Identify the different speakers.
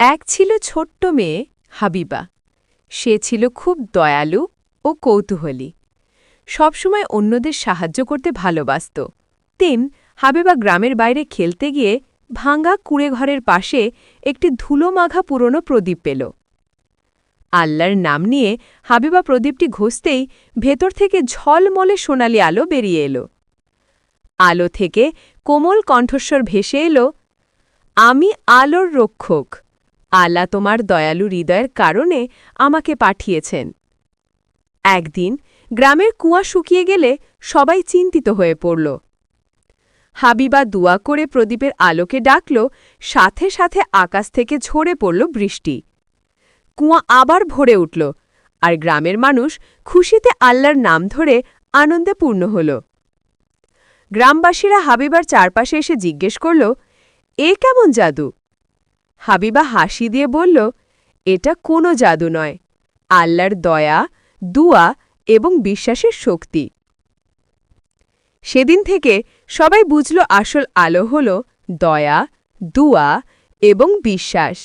Speaker 1: এক ছিল ছোট্ট মেয়ে হাবিবা। সে ছিল খুব দয়ালু ও কৌতূহলী। সবসময় অন্যদের সাহায্য করতে ভালোবাসত। হাবিবা গ্রামের বাইরে খেলতে গিয়ে ভাঙা কুঁড়েঘরের পাশে একটি ধুলোমাখা পুরনো প্রদীপ পেল। আল্লাহর নাম নিয়ে হাবিবা প্রদীপটি ঘষতেই ভেতর থেকে ঝলমলে সোনালি আলো বেরিয়ে এলো। আলো থেকে কোমল কণ্ঠস্বর ভেসে এলো, আমি আলোর রক্ষক। আল্লাহ তোমার দয়ালু হৃদয়ের কারণে আমাকে পাঠিয়েছেন। একদিন গ্রামের কুয়া শুকিয়ে গেলে সবাই চিন্তিত হয়ে পড়ল। হাবিবা দুয়া করে প্রদীপের আলোকে ডাকল, সাথে সাথে আকাশ থেকে ঝরে পড়ল বৃষ্টি। কুয়া আবার ভরে উঠল, আর গ্রামের মানুষ খুশিতে আল্লাহর নাম ধরে আনন্দে পূর্ণ হল। গ্রামবাসীরা হাবিবার চারপাশে এসে জিজ্ঞেস করল, এ কেমন জাদু? হাবিবা হাসি দিয়ে বলল, এটা কোনো জাদু নয়, আল্লাহর দয়া, দুয়া এবং বিশ্বাসের শক্তি। সেদিন থেকে সবাই বুঝল আসল আলো হল দয়া, দুয়া এবং বিশ্বাস।